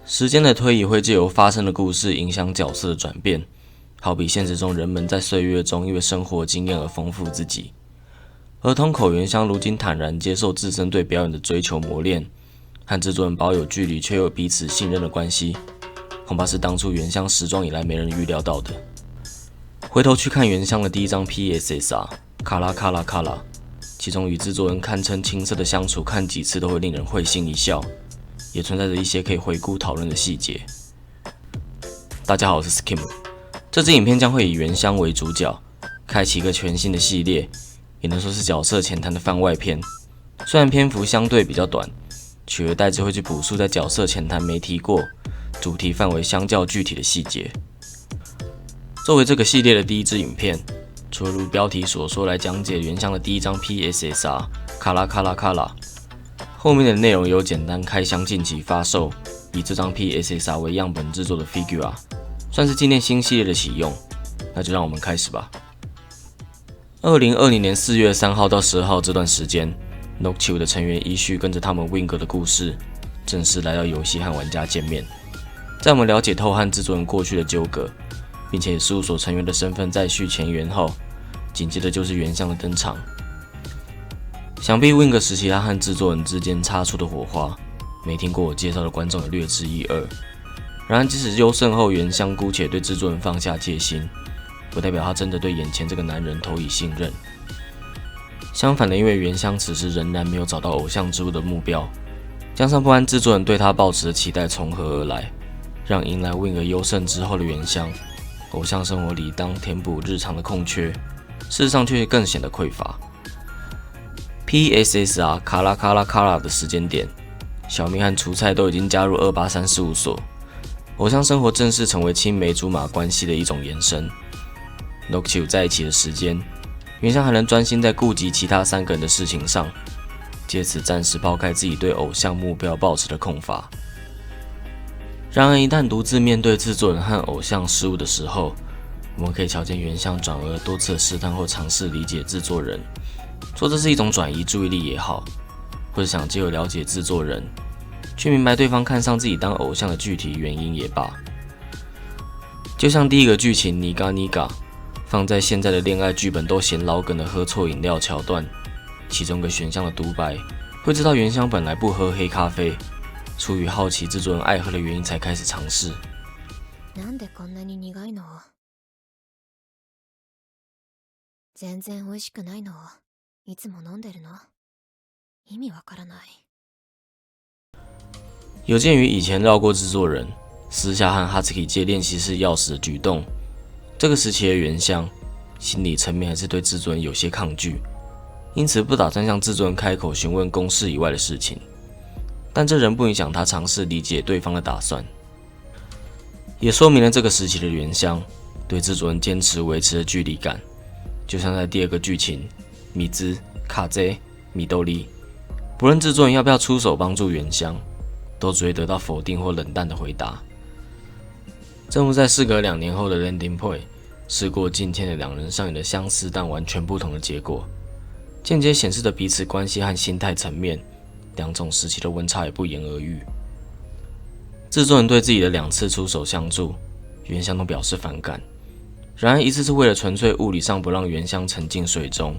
时间的推移会借由发生的故事影响角色的转变，好比现实中人们在岁月中因为生活经验而丰富自己。而樋口原香如今坦然接受自身对表演的追求磨练，和制作人保有距离却又彼此信任的关系，恐怕是当初原香时装以来没人预料到的。回头去看原香的第一张 PSSR 卡拉卡拉卡拉，其中与制作人堪称青涩的相处，看几次都会令人会心一笑，也存在着一些可以回顾讨论的细节。大家好，我是 Skim， 这支影片将会以原香为主角，开启一个全新的系列，也能说是角色浅谈的番外篇。虽然篇幅相对比较短，取而代之会去补述在角色浅谈没提过、主题范围相较具体的细节。作为这个系列的第一支影片，除了如标题所说来讲解原香的第一张 PSSR 卡拉卡拉卡拉，后面的内容有简单开箱近期发售，以这张 PSSR 为样本制作的 figure， 算是纪念新系列的启用。那就让我们开始吧。2020年4月3号到12号这段时间， Noctua 的成员依序跟着他们 Wing 的故事，正式来到游戏和玩家见面。在我们了解透和制作人过去的纠葛，并且以事务所成员的身份再续前缘后，紧接着就是原香的登场。想必 Wing 时期他和制作人之间擦出的火花，没听过我介绍的观众也略知一二。然而即使优胜后原香姑且对制作人放下戒心，不代表他真的对眼前这个男人投以信任。相反的，因为原香此时仍然没有找到偶像之路的目标，加上不安制作人对他抱持的期待从何而来，让迎来 Wing 优胜之后的原香，偶像生活里当填补日常的空缺，事实上却更显得匮乏。PSSR 卡拉卡拉卡拉的时间点，小明和厨菜都已经加入283事务所，偶像生活正式成为青梅竹马关系的一种延伸。Noctua 在一起的时间，原香还能专心在顾及其他3个人的事情上，借此暂时抛开自己对偶像目标抱持的空乏。然而一旦独自面对制作人和偶像事务的时候，我们可以瞧见原香转而多次试探或尝试理解制作人，说这是一种转移注意力也好，或者想藉由了解制作人，去明白对方看上自己当偶像的具体原因也罢。就像第一个剧情尼嘎尼嘎，放在现在的恋爱剧本都嫌老梗的喝错饮料桥段，其中一个选项的独白，会知道原香本来不喝黑咖啡，出于好奇制作人爱喝的原因才开始尝試。なんでこんなに苦いの？全然美味しくないの？いつも飲んでるの？意味わからない。有鉴于以前绕过制作人，私下和 Hatsuki 借练习室钥匙的举动，这个时期的原香心理层面还是对制作人有些抗拒，因此不打算向制作人开口询问公事以外的事情。但这仍不影响他尝试理解对方的打算，也说明了这个时期的原香对制作人坚持维持的距离感。就像在第二个剧情，米兹、卡贼、米豆利，不论制作人要不要出手帮助原香，都只会得到否定或冷淡的回答。正如在事隔2年后的 Landing Point， 时过境迁的两人上演了相似但完全不同的结果，间接显示着彼此关系和心态层面两种时期的温差也不言而喻。制作人对自己的2次出手相助，原香都表示反感。然而一次是为了纯粹物理上不让原香沉进水中，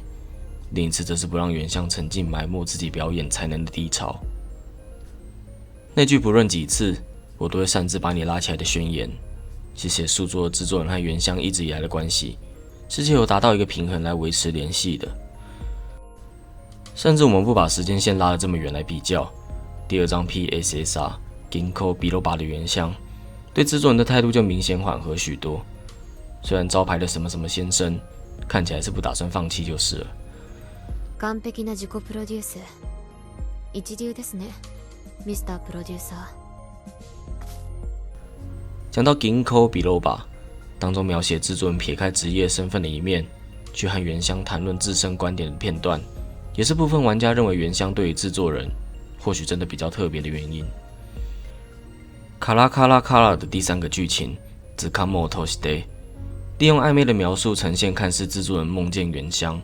另一次则是不让原香沉浸埋没自己表演才能的低潮。那句不论几次我都会擅自把你拉起来的宣言，是写诉作制作人和原香一直以来的关系是借由达到一个平衡来维持联系的。甚至我们不把时间线拉得这么远来比较，第2张 PSSR Ginko Biloba 的原香对制作人的态度就明显缓和许多。虽然招牌的什么什么先生看起来是不打算放弃就是了。完璧な自己プロデュース、一流ですね、ミスタープロデューサー。讲到 Ginko Biloba 当中描写制作人撇开职业身份的一面，去和原香谈论自身观点的片段，也是部分玩家认为原香对于制作人或许真的比较特别的原因。卡拉卡拉卡拉的第3个剧情 Tsukamo Toshide， 利用暧昧的描述呈现看似制作人梦见原香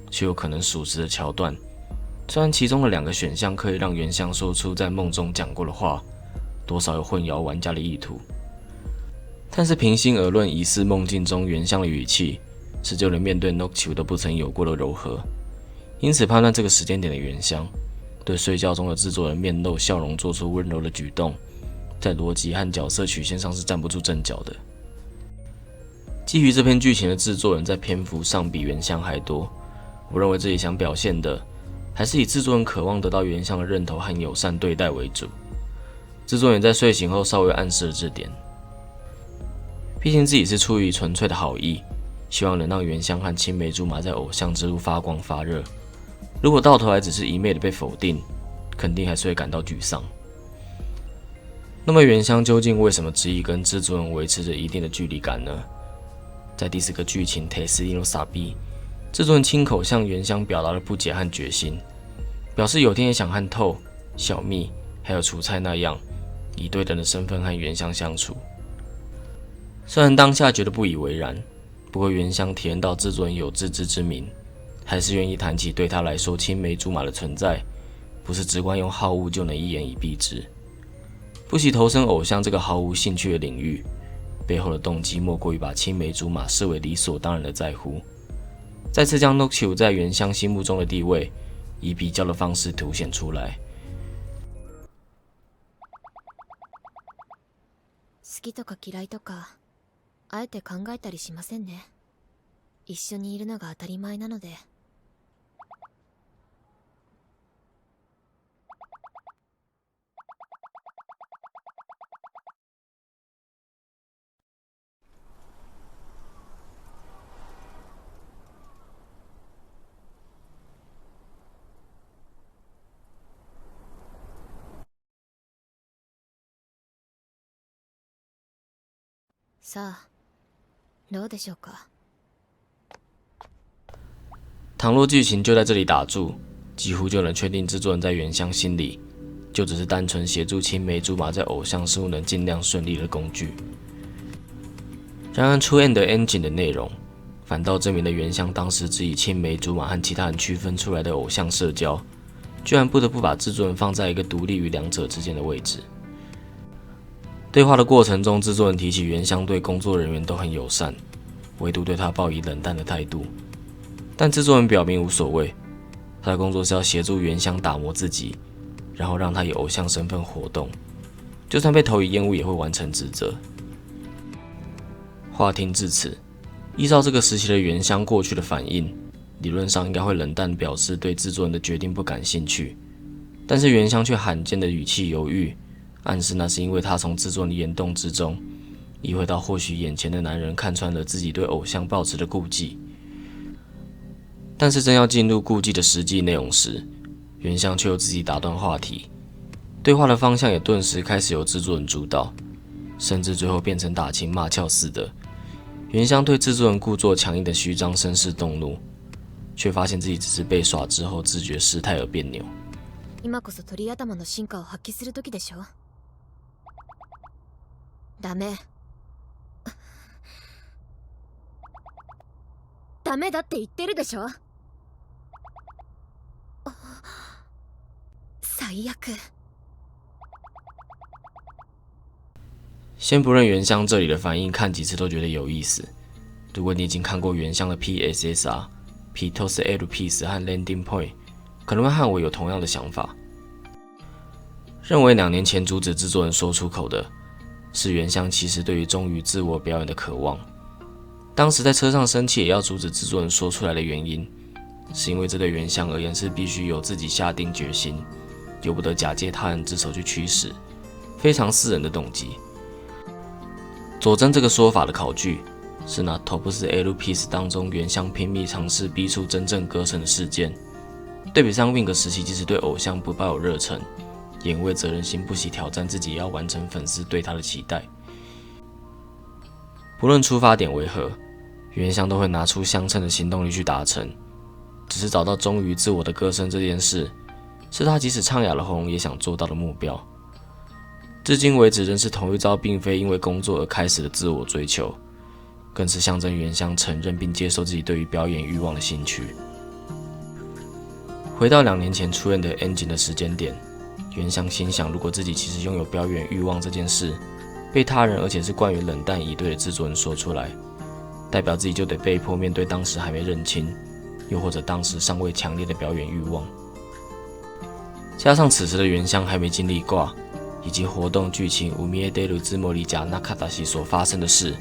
却有可能属实的桥段。虽然其中的2个选项可以让原香说出在梦中讲过的话，多少有混淆玩家的意图。但是平心而论，疑似梦境中原香的语气，是就连面对 Noctiu 都不曾有过的柔和。因此判断这个时间点的原香，对睡觉中的制作人面露笑容做出温柔的举动，在逻辑和角色曲线上是站不住阵脚的。基于这篇剧情的制作人在篇幅上比原香还多，我认为这里想表现的还是以制作人渴望得到原香的认同和友善对待为主。制作人在睡醒后稍微暗示了这点，毕竟自己是出于纯粹的好意，希望能让原香和青梅竹马在偶像之路发光发热。如果到头来只是一昧的被否定，肯定还是会感到沮丧。那么原香究竟为什么执意跟制作人维持着一定的距离感呢？在第4个剧情 Tesino Sabi， 制作人亲口向原香表达了不解和决心，表示有天也想和透、小蜜还有楚菜那样，以对等的身份和原香相处。虽然当下觉得不以为然，不过原香体验到制作人有自知之明，还是愿意谈起对他来说青梅竹马的存在，不是直观用好恶就能一言以蔽之。不惜投身偶像这个毫无兴趣的领域，背后的动机莫过于把青梅竹马视为理所当然的在乎，再次将 Noctiu 在原香心目中的地位，以比较的方式凸显出来。好きとか嫌いとか、あえて考えたりしませんね。一緒にいるのが当たり前なので。さあ、どうでしょうか。倘若剧情就在这里打住，几乎就能确定制作人在原香心里，就只是单纯协助青梅竹马在偶像事务能尽量顺利的工具。然而出 End 的 Engine 的内容，反倒证明了原香当时只以青梅竹马和其他人区分出来的偶像社交，居然不得不把制作人放在一个独立于两者之间的位置。对话的过程中，制作人提起原香对工作人员都很友善，唯独对他抱以冷淡的态度。但制作人表明无所谓，他的工作是要协助原香打磨自己，然后让他以偶像身份活动，就算被投以厌恶也会完成职责。话听至此，依照这个时期的原香过去的反应，理论上应该会冷淡表示对制作人的决定不感兴趣，但是原香却罕见的语气犹豫，暗示那是因为他从制作人的言动之中，意会到或许眼前的男人看穿了自己对偶像抱持的顾忌。但是正要进入顾忌的实际内容时，原香却又自己打断话题，对话的方向也顿时开始由制作人主导，甚至最后变成打情骂俏似的。原香对制作人故作强硬的虚张声势动怒，却发现自己只是被耍之后自觉失态而别扭。今こそ鳥頭の進化を発揮する時でしょ。ダメ。ダメだって言ってるでしょ。最悪。先不论原香这里的反应，看几次都觉得有意思。如果你已经看过原香的 PSSR、Pitos L-Piece 和 Landing Point， 可能会和我有同样的想法，认为2年前阻止制作人说出口的是原香其实对于忠于自我表演的渴望。当时在车上生气也要阻止制作人说出来的原因，是因为这对原香而言是必须由自己下定决心，由不得假借他人之手去驱使，非常私人的动机。佐证这个说法的考据是拿 Topps L-Piece 当中原香拼命尝试逼出真正歌声的事件，对比上 Wink 时期即使对偶像不抱有热忱，也因为责任心不惜挑战自己，也要完成粉丝对他的期待。不论出发点为何，原香都会拿出相称的行动力去达成。只是找到忠于自我的歌声这件事，是他即使唱哑了喉咙也想做到的目标。至今为止，仍是同一招，并非因为工作而开始的自我追求，更是象征原香承认并接受自己对于表演欲望的兴趣。回到2年前出现的 Engine 的时间点，原香心想，如果自己其实拥有表演欲望这件事，被他人而且是关于冷淡以对的制作人说出来，代表自己就得被迫面对当时还没认清，又或者当时尚未强烈的表演欲望。加上此时的原香还没经历挂，以及活动剧情乌米耶德鲁兹莫里加那卡达西所发生的事，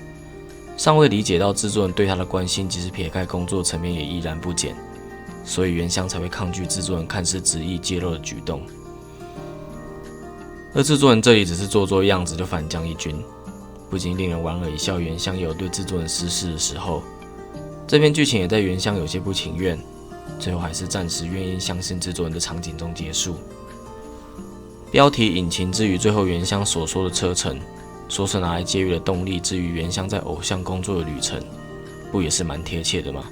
尚未理解到制作人对他的关心，即使撇开工作层面也依然不减，所以原香才会抗拒制作人看似执意揭露的举动。而制作人这里只是做做样子就反将一军，不禁令人莞尔一笑。原香也有对制作人失势的时候，这篇剧情也在原香有些不情愿，最后还是暂时愿意相信制作人的场景中结束。标题引擎之于最后原香所说的车程，说是拿来借喻的动力之于原香在偶像工作的旅程，不也是蛮贴切的吗？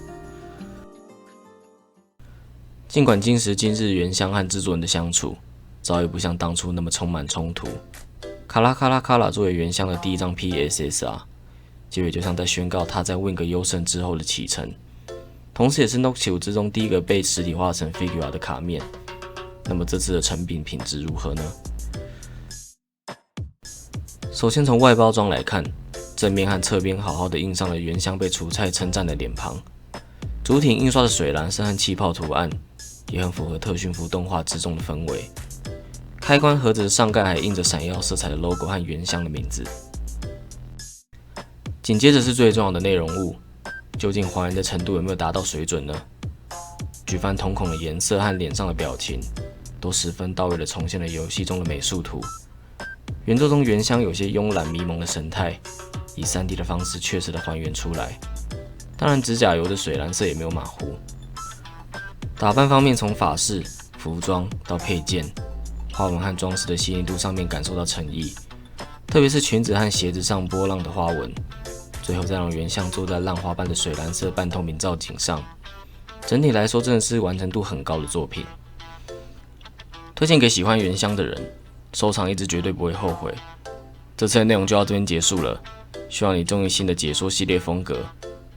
尽管今时今日原香和制作人的相处早已不像当初那么充满冲突，卡拉卡拉卡拉作为原香的第一张 PSSR， 结尾就像在宣告他在 Wing 优胜之后的启程，同时也是 Noctiu 之中第一个被实体化成 Figure 的卡面。那么这次的成品品质如何呢？首先从外包装来看，正面和侧边好好的印上了原香被除菜称赞的脸庞，主体印刷的水蓝色和气泡图案也很符合特驯服动画之中的氛围。开关盒子的上盖还印着闪耀色彩的 logo 和原香的名字。紧接着是最重要的内容物，究竟还原的程度有没有达到水准呢？举凡瞳孔的颜色和脸上的表情，都十分到位地重现了游戏中的美术图。原作中原香有些慵懒迷蒙的神态，以 3D 的方式确实地还原出来。当然指甲油的水蓝色也没有马虎。打扮方面，从发饰、服装到配件，花纹和装饰的细腻度上面感受到诚意，特别是裙子和鞋子上波浪的花纹，最后再让原香坐在浪花般的水蓝色半透明造景上。整体来说真的是完成度很高的作品，推荐给喜欢原香的人，收藏一直绝对不会后悔。这次的内容就到这边结束了，希望你中意新的解说系列风格，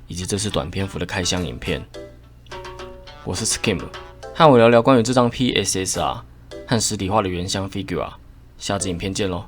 以及这次短篇幅的开箱影片。我是 Skim， 和我聊聊关于这张 PSSR 和实体化的原香 Figure， 下支影片见咯。